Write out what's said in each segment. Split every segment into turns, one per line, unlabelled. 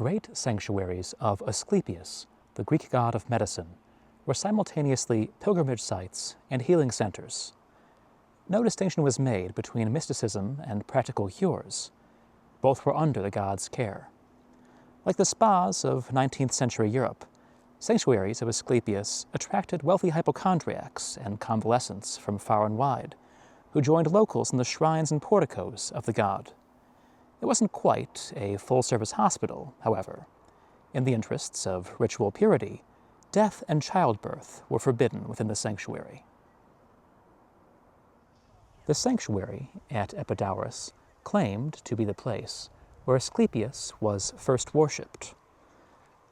great sanctuaries of Asclepius, the Greek god of medicine, were simultaneously pilgrimage sites and healing centers. No distinction was made between mysticism and practical cures. Both were under the god's care. Like the spas of 19th century Europe, sanctuaries of Asclepius attracted wealthy hypochondriacs and convalescents from far and wide, who joined locals in the shrines and porticos of the god. It wasn't quite a full-service hospital, however. In the interests of ritual purity, death and childbirth were forbidden within the sanctuary. The sanctuary at Epidaurus claimed to be the place where Asclepius was first worshipped.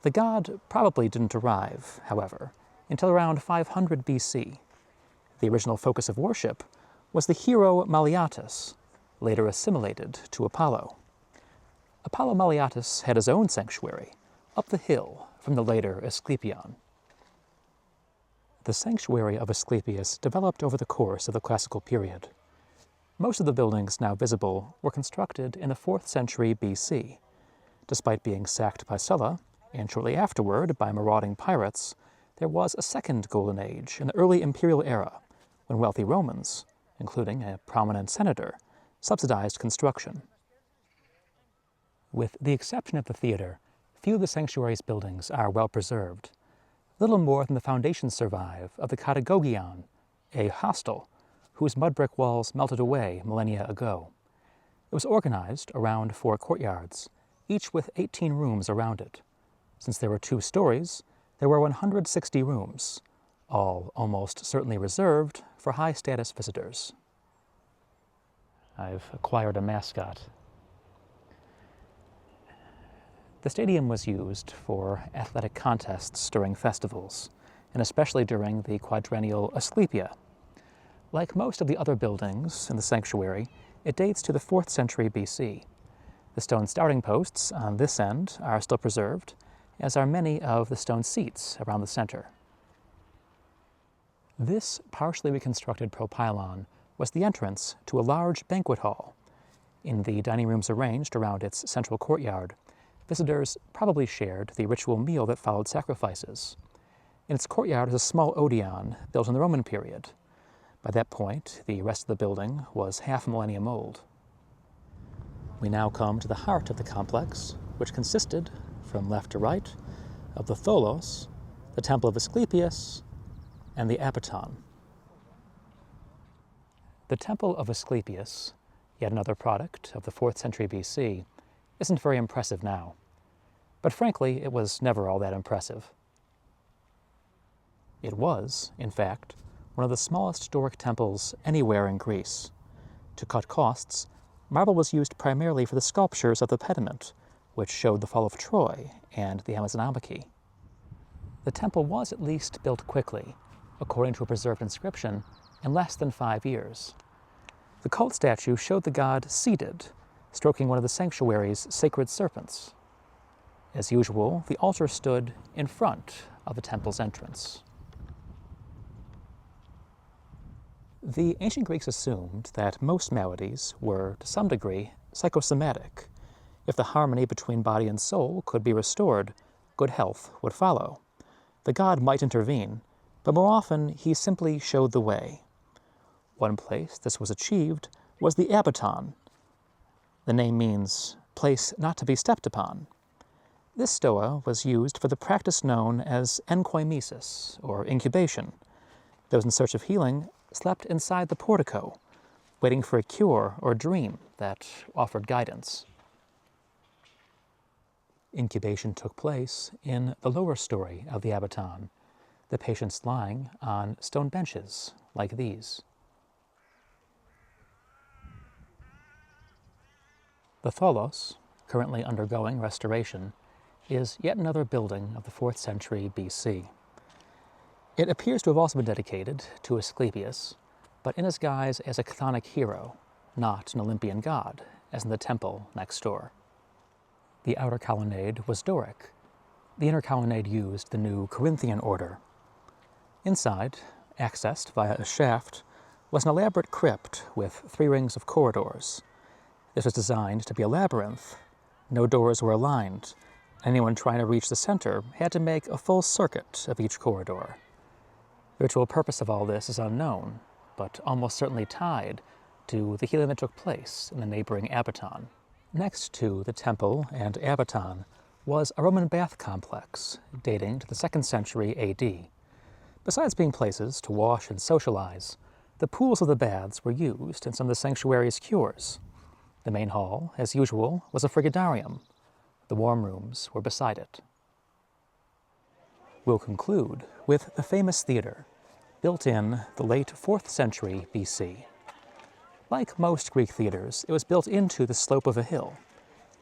The god probably didn't arrive, however, until around 500 BC. The original focus of worship was the hero Maliatus, later assimilated to Apollo. Apollo Maliatus had his own sanctuary, up the hill from the later Asclepion. The sanctuary of Asclepius developed over the course of the classical period. Most of the buildings now visible were constructed in the 4th century BC. Despite being sacked by Sulla, and shortly afterward by marauding pirates, there was a second golden age in the early imperial era, when wealthy Romans, including a prominent senator, subsidized construction. With the exception of the theater, few of the sanctuary's buildings are well preserved. Little more than the foundations survive of the Katagogion, a hostel whose mud brick walls melted away millennia ago. It was organized around 4 courtyards, each with 18 rooms around it. Since there were 2 stories, there were 160 rooms, all almost certainly reserved for high-status visitors. I've acquired a mascot. The stadium was used for athletic contests during festivals, and especially during the quadrennial Asclepia. Like most of the other buildings in the sanctuary, it dates to the 4th century BC. The stone starting posts on this end are still preserved, as are many of the stone seats around the center. This partially reconstructed propylon was the entrance to a large banquet hall. In the dining rooms arranged around its central courtyard, visitors probably shared the ritual meal that followed sacrifices. In its courtyard is a small odeon built in the Roman period. By that point, the rest of the building was half a millennium old. We now come to the heart of the complex, which consisted, from left to right, of the Tholos, the Temple of Asclepius, and the Apiton. The Temple of Asclepius, yet another product of the 4th century BC, isn't very impressive now. But frankly, it was never all that impressive. It was, in fact, one of the smallest Doric temples anywhere in Greece. To cut costs, marble was used primarily for the sculptures of the pediment, which showed the fall of Troy and the Amazonamaki. The temple was at least built quickly, according to a preserved inscription, in less than 5 years. The cult statue showed the god seated, stroking one of the sanctuary's sacred serpents. As usual, the altar stood in front of the temple's entrance. The ancient Greeks assumed that most maladies were, to some degree, psychosomatic. If the harmony between body and soul could be restored, good health would follow. The god might intervene, but more often he simply showed the way. One place this was achieved was the Apiton. The name means place not to be stepped upon. This stoa was used for the practice known as enkoimesis, or incubation. Those in search of healing slept inside the portico, waiting for a cure or dream that offered guidance. Incubation took place in the lower story of the Apiton, the patients lying on stone benches like these. The Tholos, currently undergoing restoration, is yet another building of the 4th century BC. It appears to have also been dedicated to Asclepius, but in his guise as a chthonic hero, not an Olympian god, as in the temple next door. The outer colonnade was Doric. The inner colonnade used the new Corinthian order. Inside, accessed via a shaft, was an elaborate crypt with 3 rings of corridors. This was designed to be a labyrinth. No doors were aligned, Anyone trying to reach the center had to make a full circuit of each corridor. The ritual purpose of all this is unknown, but almost certainly tied to the healing that took place in the neighboring abaton. Next to the temple and abaton was a Roman bath complex dating to the 2nd century AD. Besides being places to wash and socialize, the pools of the baths were used in some of the sanctuary's cures. The main hall, as usual, was a frigidarium. The warm rooms were beside it. We'll conclude with the famous theater, built in the late 4th century BC. Like most Greek theaters, it was built into the slope of a hill.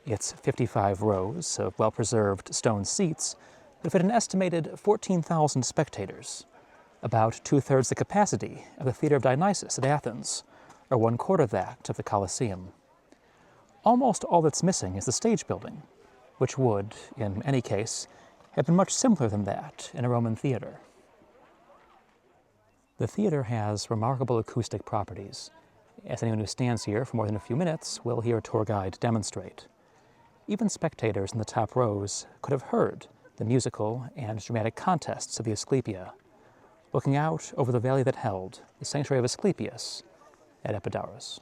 Its 55 rows of well-preserved stone seats would fit an estimated 14,000 spectators, about 2/3 the capacity of the Theater of Dionysus at Athens, or 1/4 that of the Colosseum. Almost all that's missing is the stage building, which would, in any case, have been much simpler than that in a Roman theater. The theater has remarkable acoustic properties, as anyone who stands here for more than a few minutes will hear a tour guide demonstrate. Even spectators in the top rows could have heard the musical and dramatic contests of the Asclepia, looking out over the valley that held the sanctuary of Asclepius at Epidaurus.